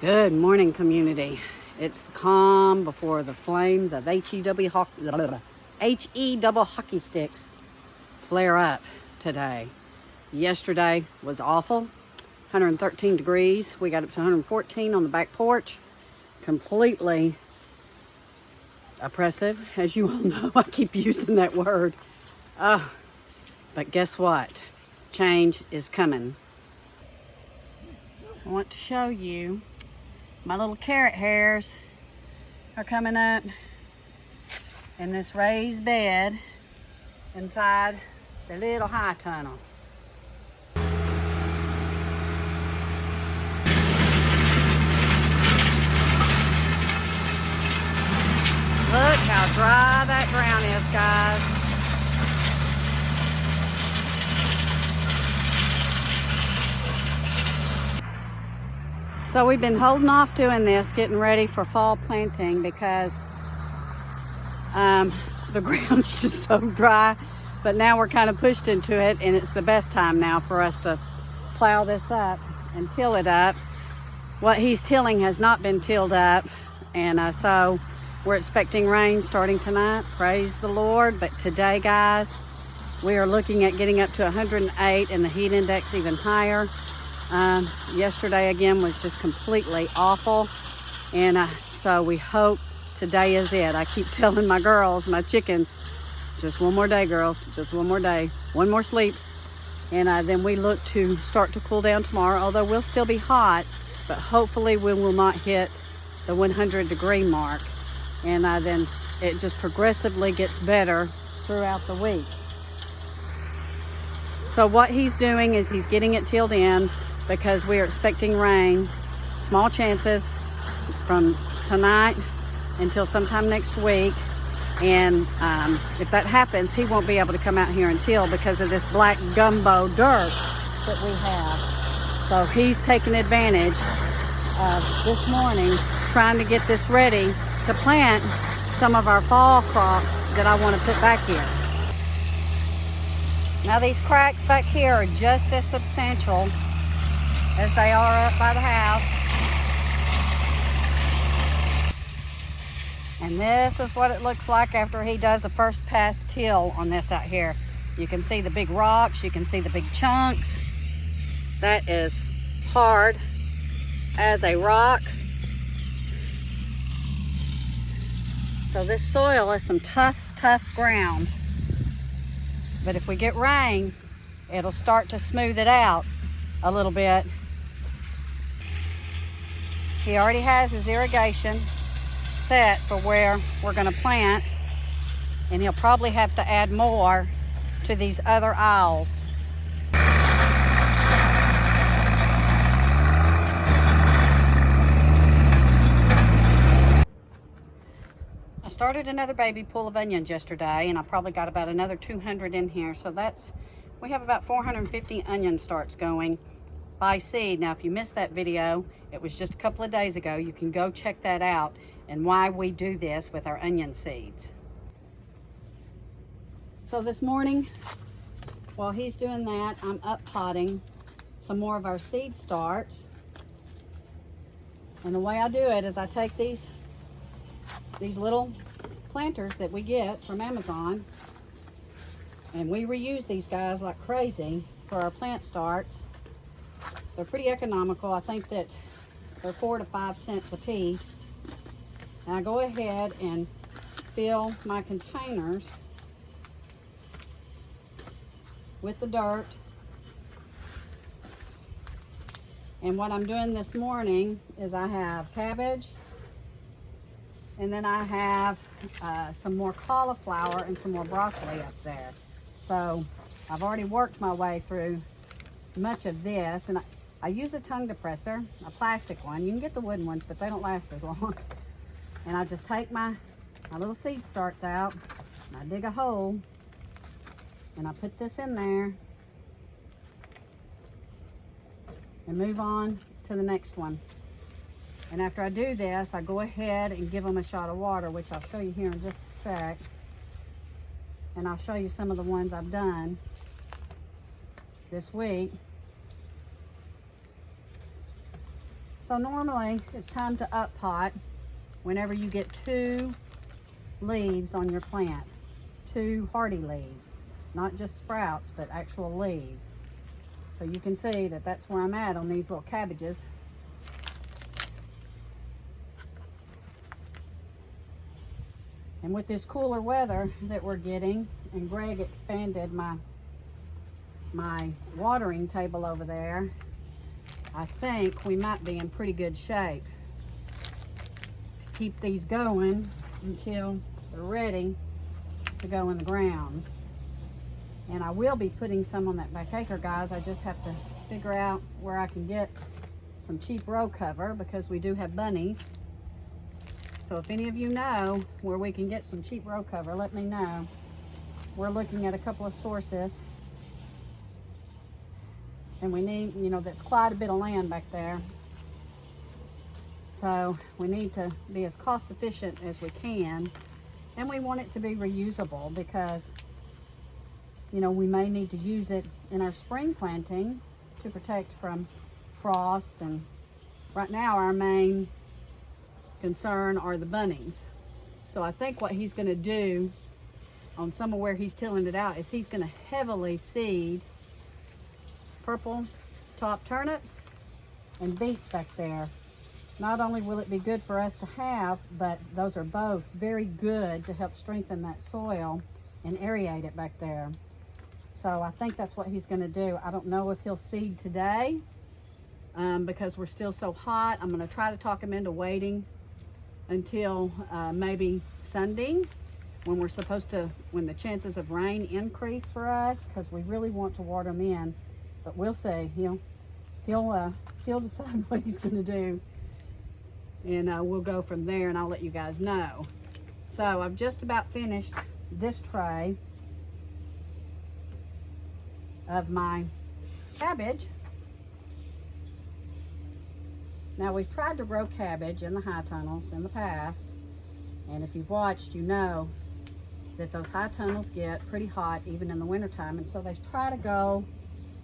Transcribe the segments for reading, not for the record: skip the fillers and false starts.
Good morning, community. It's the calm before the flames of HE double hockey sticks flare up today. Yesterday was awful, 113 degrees. We got up to 114 on the back porch. Completely oppressive, as you all know. I keep using that word. But guess what? Change is coming. I want to show you my little carrot hairs are coming up in this raised bed inside the little high tunnel. Look how dry that ground is, guys. So we've been holding off doing this, getting ready for fall planting because the ground's just so dry. But now we're kind of pushed into it, and it's the best time now for us to plow this up and till it up. What he's tilling has not been tilled up, and so we're expecting rain starting tonight. Praise the Lord. But today, guys, we are looking at getting up to 108 and the heat index even higher. Yesterday again was just completely awful, and so we hope today is it. I keep telling my girls, my chickens, just one more day, girls, just one more day, one more sleeps, and then we look to start to cool down tomorrow, although we'll still be hot, but hopefully we will not hit the 100-degree mark, and then it just progressively gets better throughout the week. So what he's doing is he's getting it tilled in, because we are expecting rain, small chances from tonight until sometime next week. And if that happens, he won't be able to come out here and till because of this black gumbo dirt that we have. So he's taking advantage of this morning, trying to get this ready to plant some of our fall crops that I want to put back here. Now these cracks back here are just as substantial as they are up by the house. And this is what it looks like after he does the first pass till on this out here. You can see the big rocks, you can see the big chunks. That is hard as a rock. So this soil is some tough ground. But if we get rain, it'll start to smooth it out a little bit. He already has his irrigation set for where we're going to plant, and he'll probably have to add more to these other aisles. I started another baby pool of onions yesterday, and I probably got about another 200 in here, so we have about 450 onion starts going by seed. Now, if you missed that video, it was just a couple of days ago. You can go check that out and why we do this with our onion seeds. So this morning, while he's doing that, I'm up potting some more of our seed starts. And the way I do it is I take these little planters that we get from Amazon, and we reuse these guys like crazy for our plant starts. They're pretty economical. I think that they're 4 to 5 cents a piece. And I go ahead and fill my containers with the dirt. And what I'm doing this morning is I have cabbage, and then I have some more cauliflower and some more broccoli up there. So I've already worked my way through much of this, and I use a tongue depressor, a plastic one. You can get the wooden ones, but they don't last as long. And I just take my little seed starts out, and I dig a hole, and I put this in there, and move on to the next one. And after I do this, I go ahead and give them a shot of water, which I'll show you here in just a sec. And I'll show you some of the ones I've done this week. So normally it's time to up pot whenever you get 2 leaves on your plant, 2 hardy leaves, not just sprouts, but actual leaves. So you can see that that's where I'm at on these little cabbages. And with this cooler weather that we're getting, and Greg expanded my watering table over there, I think we might be in pretty good shape to keep these going until they're ready to go in the ground. And I will be putting some on that back acre, guys. I just have to figure out where I can get some cheap row cover because we do have bunnies. So if any of you know where we can get some cheap row cover, let me know. We're looking at a couple of sources. And we need, you know, that's quite a bit of land back there. So we need to be as cost efficient as we can. And we want it to be reusable because, you know, we may need to use it in our spring planting to protect from frost. And right now our main concern are the bunnies. So I think what he's going to do on some of where he's tilling it out is he's going to heavily seed purple top turnips and beets back there. Not only will it be good for us to have, but those are both very good to help strengthen that soil and aerate it back there. So I think that's what he's going to do. I don't know if he'll seed today because we're still so hot. I'm going to try to talk him into waiting until maybe Sunday when we're supposed to, when the chances of rain increase for us, because we really want to water them in. But we'll see. He'll decide what he's going to do, and we'll go from there, and I'll let you guys know. So I've just about finished this tray of my cabbage. Now we've tried to grow cabbage in the high tunnels in the past, and if you've watched, you know that those high tunnels get pretty hot even in the wintertime, and so they try to go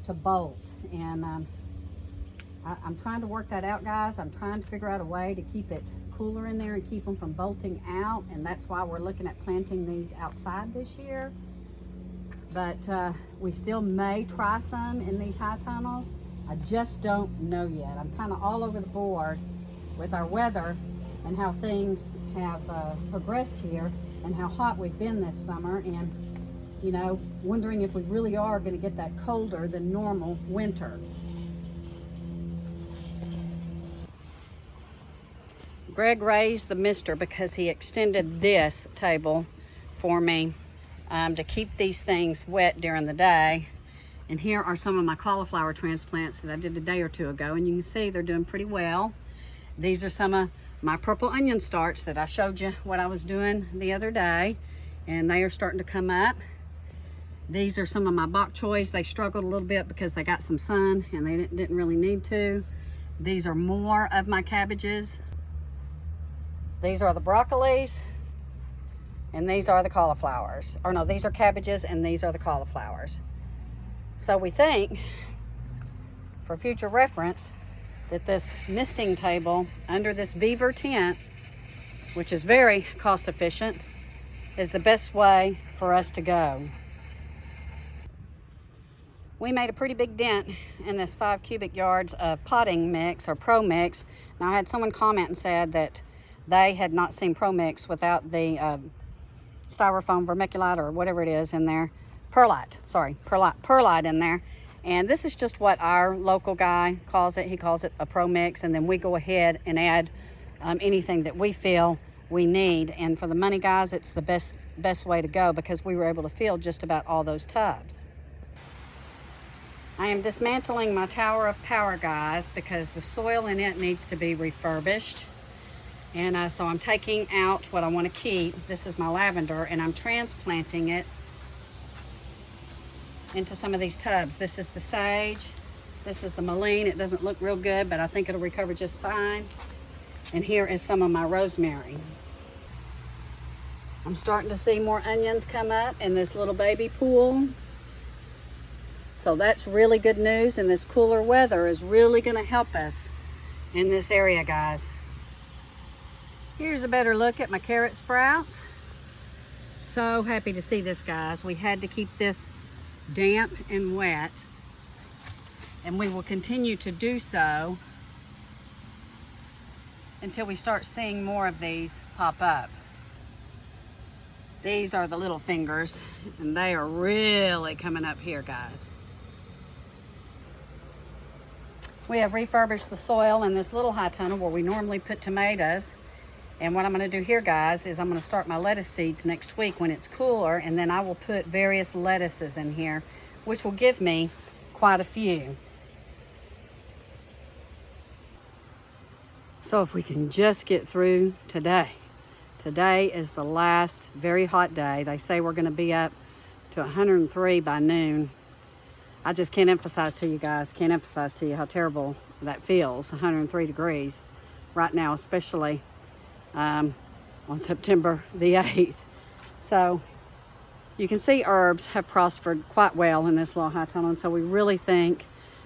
to bolt. And I'm trying to work that out, guys. I'm trying to figure out a way to keep it cooler in there and keep them from bolting out, and that's why we're looking at planting these outside this year. But we still may try some in these high tunnels. I just don't know yet. I'm kind of all over the board with our weather and how things have progressed here and how hot we've been this summer, and you know, wondering if we really are going to get that colder than normal winter. Greg raised the mister because he extended this table for me to keep these things wet during the day. And here are some of my cauliflower transplants that I did a day or two ago, and you can see they're doing pretty well. These are some of my purple onion starts that I showed you what I was doing the other day, and they are starting to come up. These are some of my bok choys. They struggled a little bit because they got some sun and they didn't really need to. These are more of my cabbages. These are the broccolis, and these are the cauliflowers. Or no, these are cabbages and these are the cauliflowers. So we think, for future reference, that this misting table under this beaver tent, which is very cost efficient, is the best way for us to go. We made a pretty big dent in this 5 cubic yards of potting mix or Pro Mix. Now I had someone comment and said that they had not seen Pro Mix without the styrofoam vermiculite or whatever it is in there. Perlite in there. And this is just what our local guy calls it. He calls it a Pro Mix, and then we go ahead and add anything that we feel we need. And for the money, guys, it's the best way to go because we were able to fill just about all those tubs. I am dismantling my tower of power, guys, because the soil in it needs to be refurbished. And so I'm taking out what I want to keep. This is my lavender, and I'm transplanting it into some of these tubs. This is the sage. This is the mullein. It doesn't look real good, but I think it'll recover just fine. And here is some of my rosemary. I'm starting to see more onions come up in this little baby pool. So that's really good news, and this cooler weather is really going to help us in this area, guys. Here's a better look at my carrot sprouts. So happy to see this, guys. We had to keep this damp and wet, and we will continue to do so until we start seeing more of these pop up. These are the little fingers, and they are really coming up here, guys. We have refurbished the soil in this little high tunnel where we normally put tomatoes. And what I'm going to do here, guys, is I'm going to start my lettuce seeds next week when it's cooler, and then I will put various lettuces in here, which will give me quite a few. So if we can just get through today. Today is the last very hot day. They say we're going to be up to 103 by noon. I just can't emphasize to you guys, how terrible that feels, 103 degrees right now, especially on September the 8th. So you can see herbs have prospered quite well in this little high tunnel, and so we really think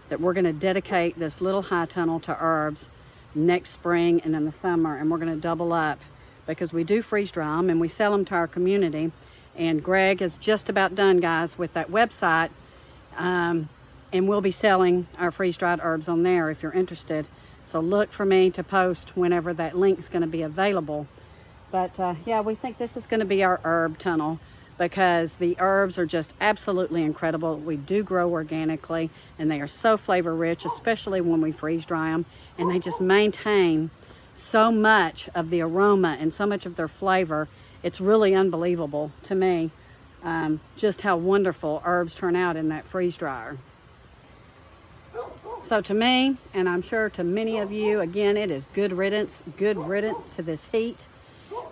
that we're going to dedicate this little high tunnel to herbs next spring and in the summer, and we're going to double up because we do freeze dry them and we sell them to our community. And Greg is just about done, guys, with that website, and we'll be selling our freeze-dried herbs on there if you're interested. So look for me to post whenever that link's going to be available. But yeah, we think this is going to be our herb tunnel because the herbs are just absolutely incredible. We do grow organically, and they are so flavor rich, especially when we freeze dry them, and they just maintain so much of the aroma and so much of their flavor. It's really unbelievable to me just how wonderful herbs turn out in that freeze dryer. So to me, and I'm sure to many of you, again, it is good riddance to this heat.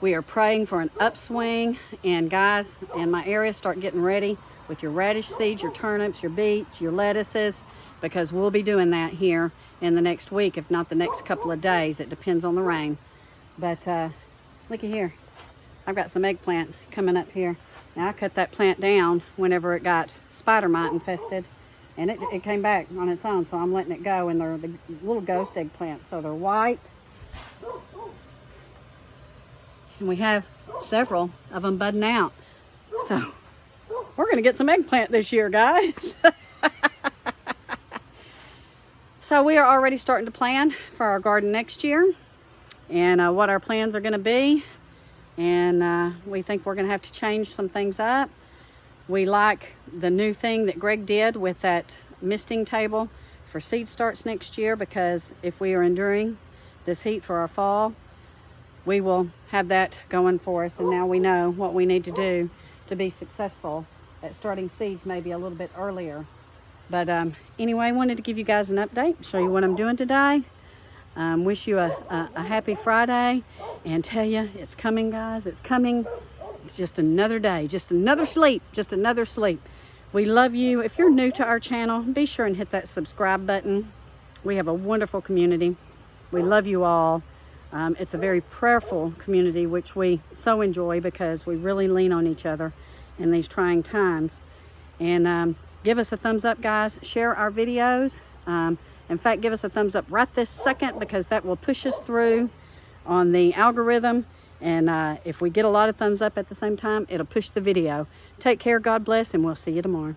We are praying for an upswing, and guys in my area, start getting ready with your radish seeds, your turnips, your beets, your lettuces, because we'll be doing that here in the next week, if not the next couple of days. It depends on the rain. But looky here, I've got some eggplant coming up here. Now I cut that plant down whenever it got spider mite infested, and it came back on its own, so I'm letting it go. And they're the little ghost eggplants, so they're white. And we have several of them budding out. So we're going to get some eggplant this year, guys. So we are already starting to plan for our garden next year and what our plans are going to be. And we think we're going to have to change some things up. We like the new thing that Greg did with that misting table for seed starts next year, because if we are enduring this heat for our fall, we will have that going for us. And now we know what we need to do to be successful at starting seeds maybe a little bit earlier. But anyway, I wanted to give you guys an update, show you what I'm doing today. Wish you a happy Friday, and tell you it's coming, guys. It's coming. It's just another day, just another sleep, just another sleep. We love you. If you're new to our channel, be sure and hit that subscribe button. We have a wonderful community. We love you all. It's a very prayerful community, which we so enjoy because we really lean on each other in these trying times. And give us a thumbs up, guys. Share our videos. In fact, give us a thumbs up right this second, because that will push us through on the algorithm. And if we get a lot of thumbs up at the same time, it'll push the video. Take care, God bless, and we'll see you tomorrow.